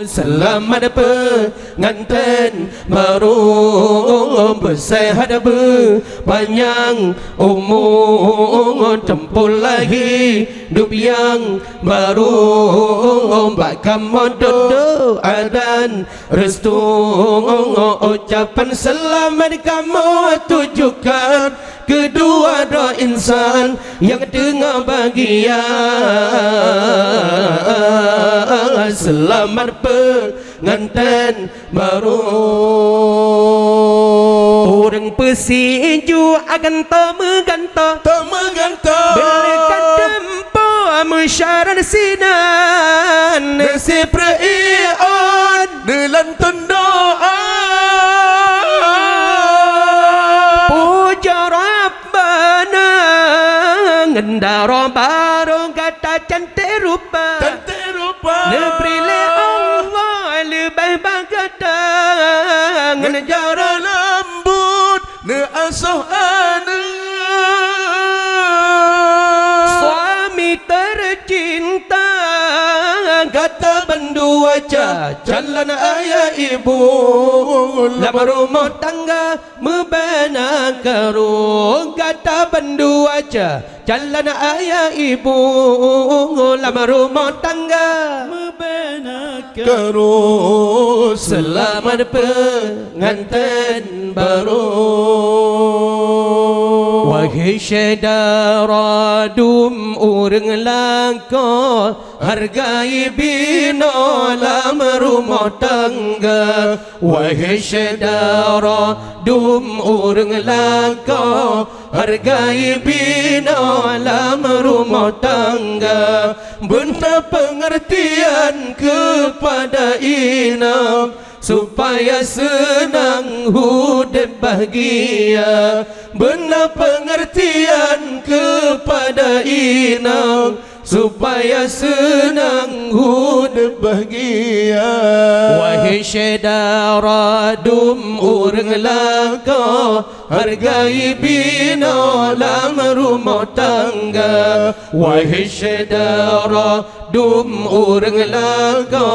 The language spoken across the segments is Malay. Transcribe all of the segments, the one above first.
Selamat pengantin baru bersehat berpanjang umur, tempuh lagi hidup yang baru, bakal modal dan restu ucapan selamat kamu tujukan kedua doa insan yang tengah bahagia. Selamat pengantin baru. Orang pesinju akan tak menggantar berikan tempoh mesyarat sinan Nasib rakyat dalam doa puja Rabbana ngendara baru kata cantik rupa nebrile Allah lebih bagata Negara lembut ne asuh suami tercinta kata bendu wajah jalan ayah ibu lama rumah tangga membina karung kata bendu wajah jalan ayah ibu lama rumah tangga membina karung. selamat pengantin baru. Wahai saudara dum urang langka hargai bina dalam rumah tangga. Wahai saudara dum urang langka hargai bina dalam rumah tangga. Benda pengertian kepada inam supaya senang hidup bahagia. Benda pengertian kepada inam supaya senang hidup bahagia. Wahai saudara dum urang langka hargai bina dalam rumah tangga. Wahai saudara dum urang langka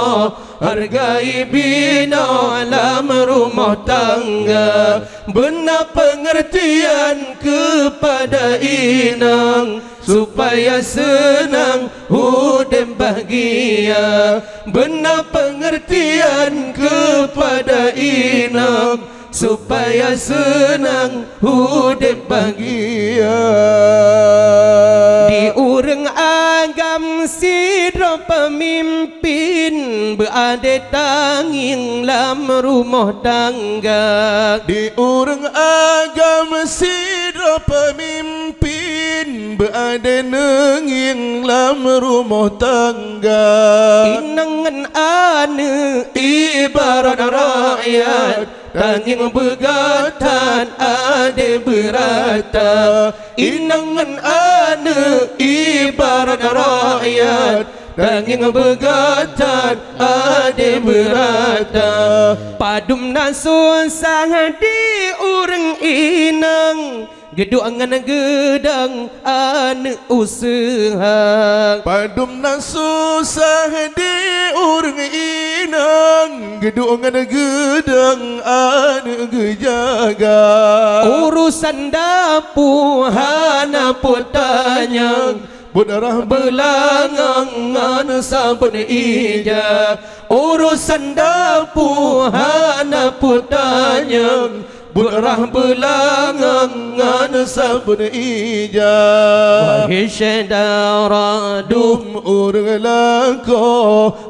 hargai bina dalam rumah tangga. Benar pengertian kepada inang supaya senang hidup bahagia. Benar pengertian kepada inang supaya senang hidup bahagia. Di urang agam sidra pemimpin berada tanging dalam rumah tangga. Di urang agam sidra pemimpin berada nenging dalam rumah tangga. Inangan ane ibarat rakyat tanging begatan ade berata. Inangan ane ibarat rakyat tanging begatan ade berata. Padum nasusah di urang inang geduangan gedang ane usaha. Padum nasusah di urang inang geduangan gedang ane gejaga. Urusan dapur hana putanya Budarah belangan sampun ija. Urusan dapur hana putanya budarah belangan sampun ija. Wahai saudara dum urang langka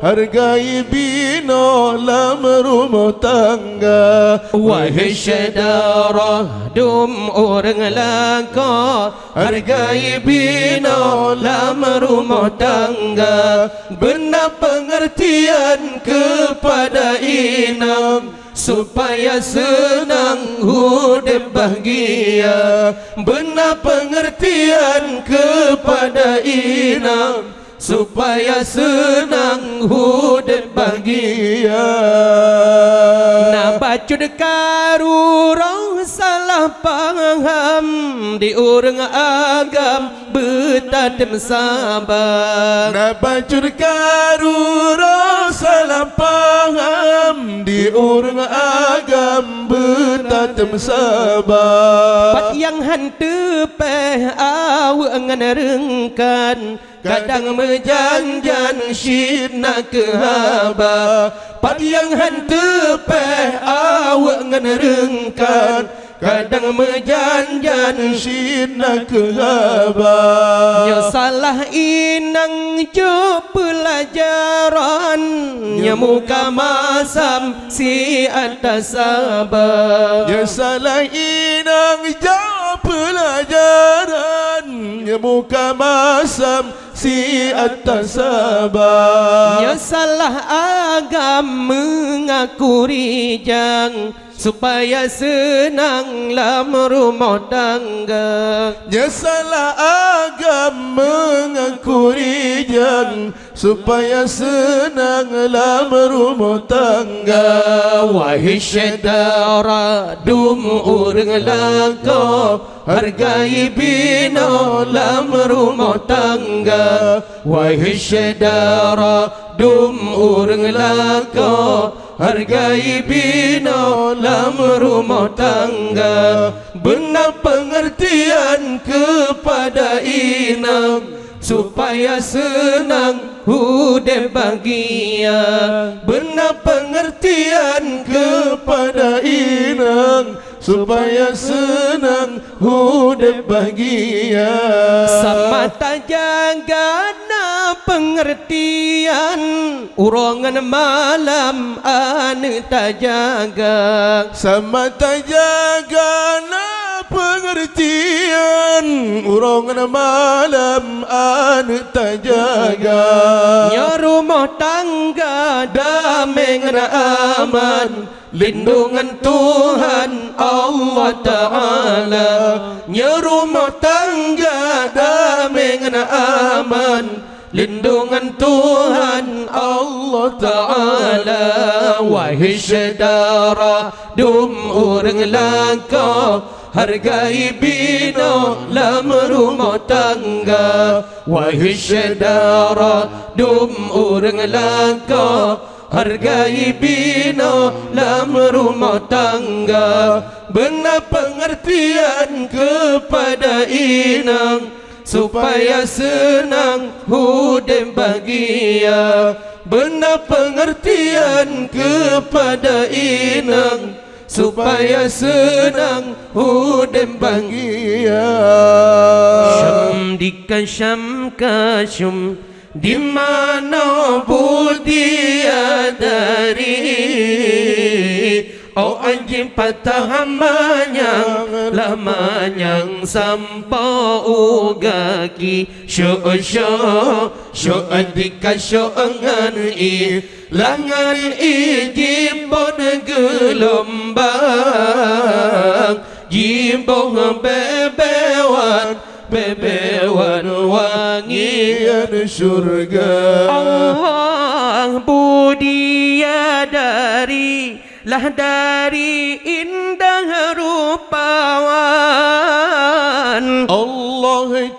hargai bina dalam rumah tangga. Wahai saudara dum urang langka hargai bina dalam rumah tangga. Benar pengertian kepada inam supaya senang hidup bahagia. Benar pengertian kepada inam supaya senang hidup bahagia. Nak baca karu roh salah faham di orang agam bertatem sabar. Nak bacur karura salah paham di orang agam bertatem sabar. Pat yang hantu peh awak ngan rengkan kadang mejanjan syidna kehaba. Pat yang hantu peh awak ngan rengkan kadang mejanjan syidna kehaba. nya salah inang jo pelajaran nya muka masam si atas sabar. Ya salah inang jauh pelajaran ya muka masam si atas sabar. Ya salah agam mengaku rijang supaya senang lam rumah tangga. Ya salah agam mengaku rijang supaya senang dalam rumah tangga. Wahai syedara dum urang lako hargai bina lam rumah tangga. Wahai syedara dum urang lako hargai bina lam rumah tangga. Benar pengertian kepada inang supaya senang hude bahagia. Benar pengertian kepada inang supaya senang hude bahagia. sama tak jaga na pengertian urongan malam ane tak jaga. Sama tak jaga na pengertian urongan malam ane tak jaga. Ya rumah tangga damai ngana aman lindungan Tuhan Allah Ta'ala. Ya rumah tangga damai ngana aman lindungan Tuhan Allah Ta'ala. Wahai syedara dum urang laka hargai bina lam rumah tangga. Wahai syedara dum urang laka hargai bina lam rumah tangga. Benar pengertian kepada inang supaya senang hude bahagia. Benar pengertian kepada inang supaya senang hude bahagia. Syam dikasyam kasyum di mana budi adari. Oh anjing patah manyang lamanyang sampa ugaki syo adika syo angan i langan i jimbon gelombang jimbon bebewan wangi surga. Allah budi dari lah dari indah rupawan. Allah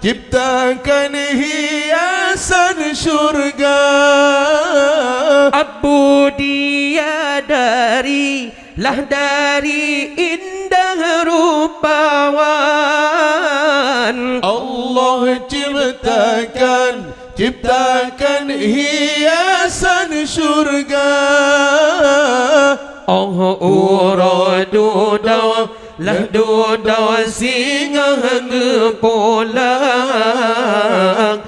ciptakan hiasan surga. Abu dia dari lah dari indah rupawan. Allah ciptakan hiasan surga. Oh uradu daw lah dudaw singa ngepulang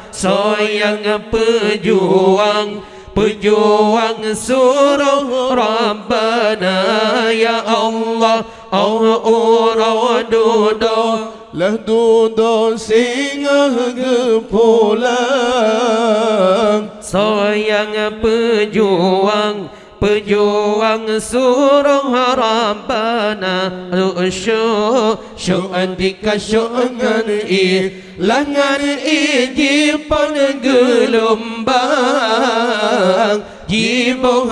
soyang pejuang suruh Rabbana ya Allah. Oh uradu daw lah dudaw singa ngepulang soyang pejuang suruh Rabbana syu'andika syu'angan langan jipon gelombang jiboh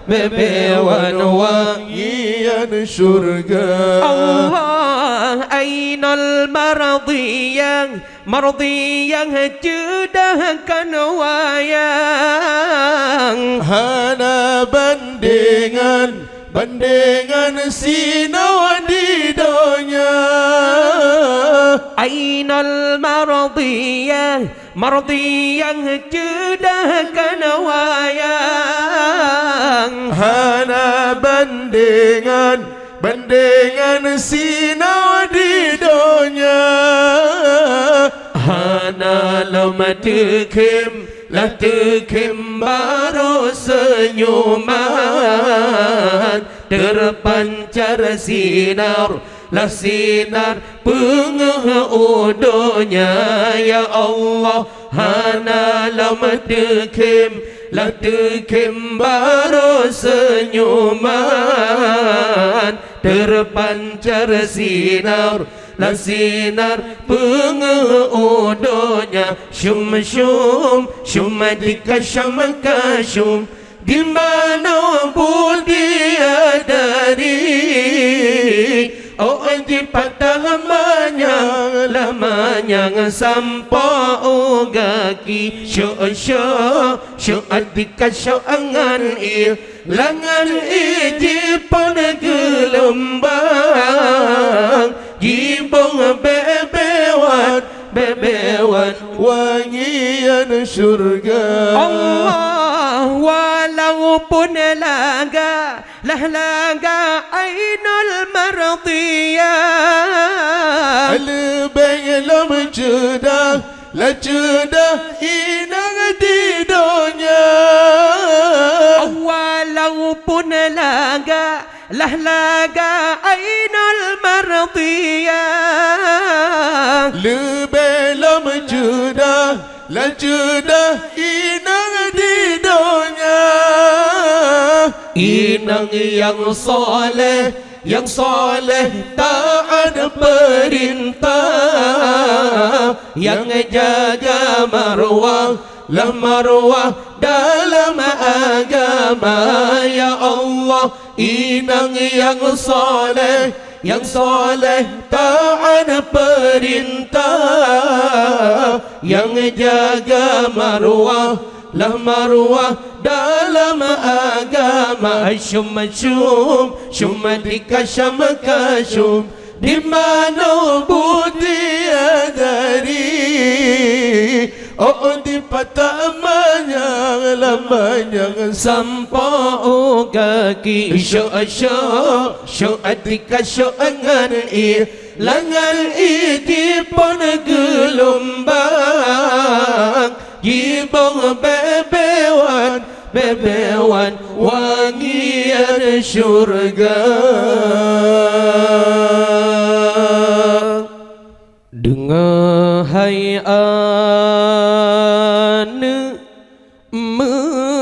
bebewan wangian surga. Allah ainal mardi yang cedahkan wayang Hana bandingan sinawa di donya. ainal mardi yang cedahkan wayang Hana bandingan sinawa di donya. Hana lamatekem baru senyuman terpancar sinar pengudunya ya Allah. Hana lamatekem baru senyuman terpancar sinar pengudunya. Syum dikasyam di mana pun dia dari. Oh di patah lamanya sampai gaki. Syum dikasyam langan ijipon gelembang. Gibong bebewan wangian surga. Allah walaupun laga ainul mardiyah Al-baylam cedah inang di donya. walaupun laga ainul mardiyah Al-baylam cedah inang di donya. Inang yang soleh taat perintah, yang jaga marwah dalam agama ya Allah. Inang yang soleh taat perintah, yang jaga marwah dalam agama. Syum dikasyam di mana dia dari. Oh di lamanya sampai kaki. Syum dikasyam langan ijipon gelombang. Gibong bebewan wangian surga. Dengar hai ane mentua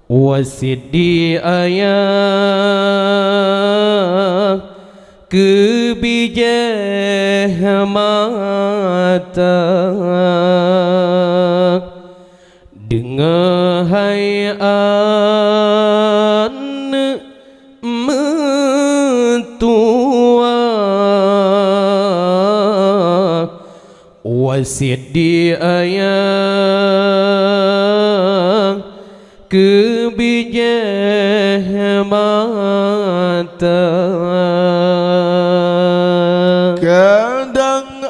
wasidi ayah kebijah mata. Dengar hai anak mentua wasidi ayah kebijah mata. Kadang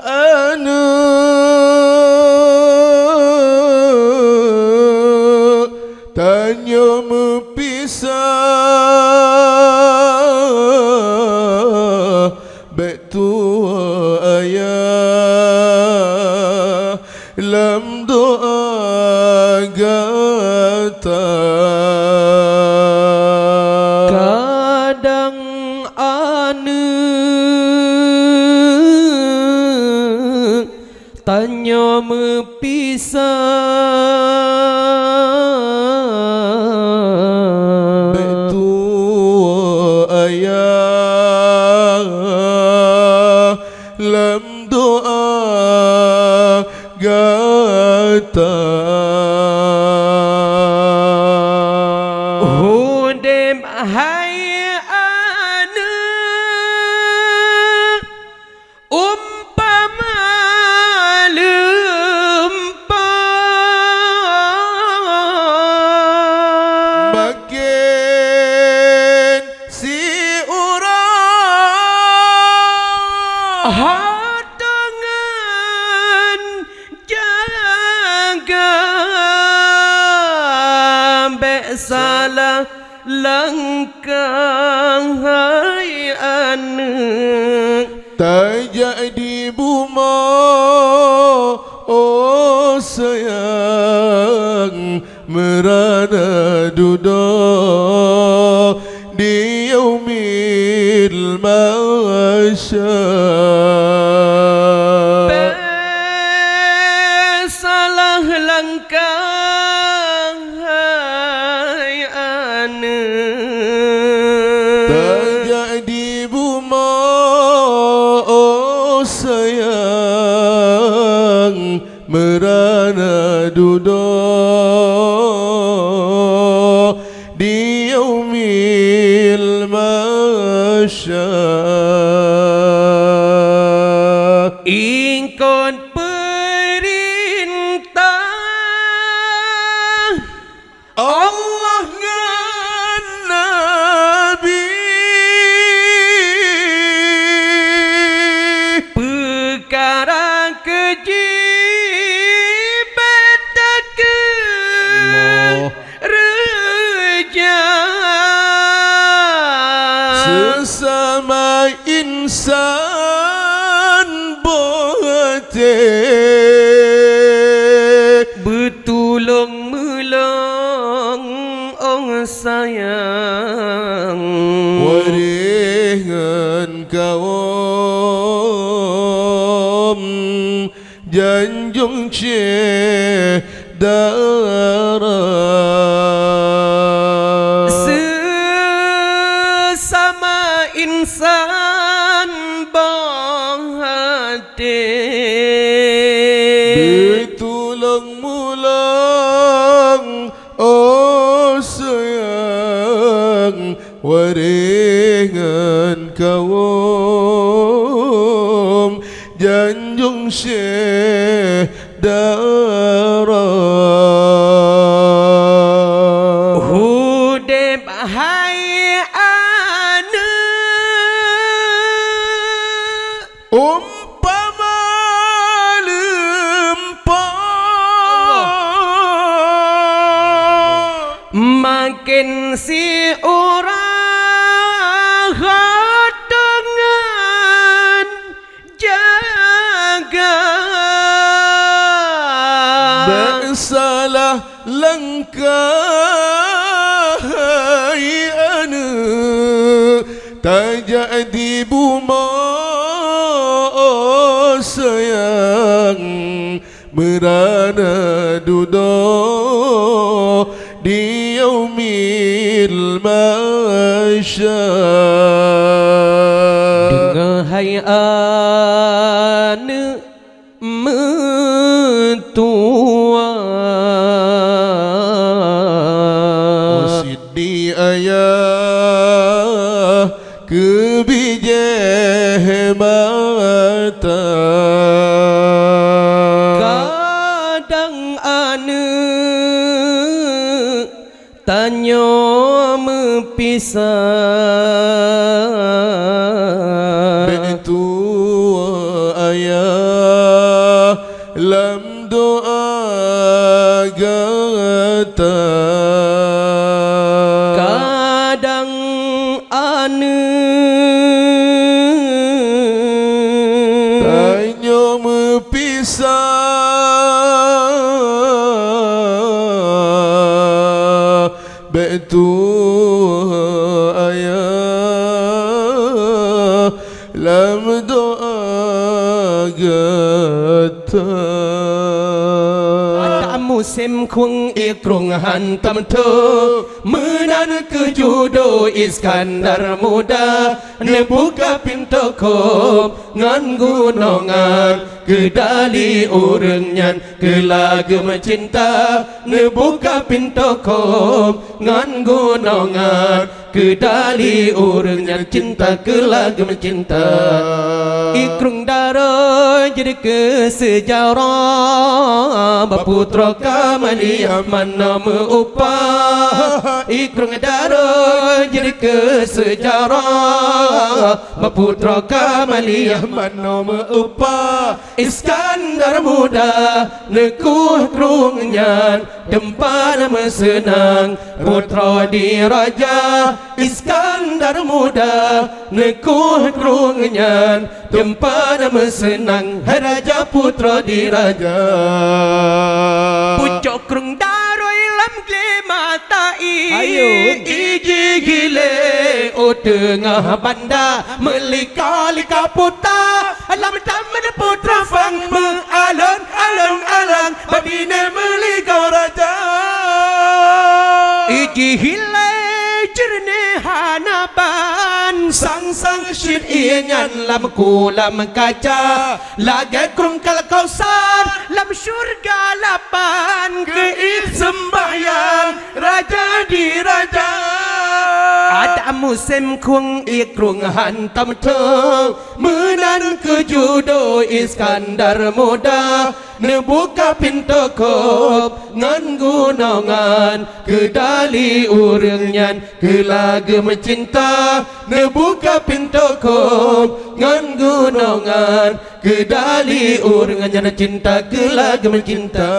tanya mepisah betua ayah lam doa gata. Kadang ane tanya mepisah betua ayah lam doa gata Hudem hai ane umpama lempah makin si urang dengan jaga salah langkah hai anak tak jadi buma oh sayang merana duda di yaumil masyar salah langkah tak jadi buma oh sayang merana duda di yaumil masyar ingkon perintah Allah ngan Nabi perkara keji betakan reja sesama insan bote betulung melong ong sayang waringan kaum janjung ce darah sesama insan bahati betulung mulang oh sayang waringan kaum janjung syekh darah hudeb hai ane umpama lempah makin si orang dengan jaga salah langkah hai ane tak jadi buma oh sayang merana duda di yaumil masyar dengan hai ane mentua Sidi ayah kebijah mata kadang ane tanya mepisah betua ayah lam doa gata kadang ane tanya mepisah betua ayah lam doa gata musim kung ikrung hantam tu menan ke judo Iskandar muda nebuka pintu kom ngan gunongan kedali urangnya kelagu mencinta nebuka pintu kop ngan gunongan kedali urangnya cinta kelagu mencinta ikrung daro jadi ke sejarah baputra kamalia mana meupah ikrung daro jadi ke sejarah baputra kamalia mana meupah Iskandar muda nekuh krungnya tempat mesenang putra diraja Iskandar muda nekuh krungnya tempat mesenang raja putra diraja pucuk krung daroi lam gle matai ayo iji gile o tengah banda melika-lika puta alam taman putra fang mengalon alon alang badine melika raja iji hile jerne hanaban sang-sang syid inyan lam kulam kaca laga krung kal kausar lam syurga lapan keik sembahyang raja di raja ada musim kung ikrung hantam thơ menan kejudo Iskandar muda nebuka pintu kop ngan gunongan kedali urangnya kelagu mencinta nebuka pintu kop ngan gunongan kedali urangnya cinta kelagu mencinta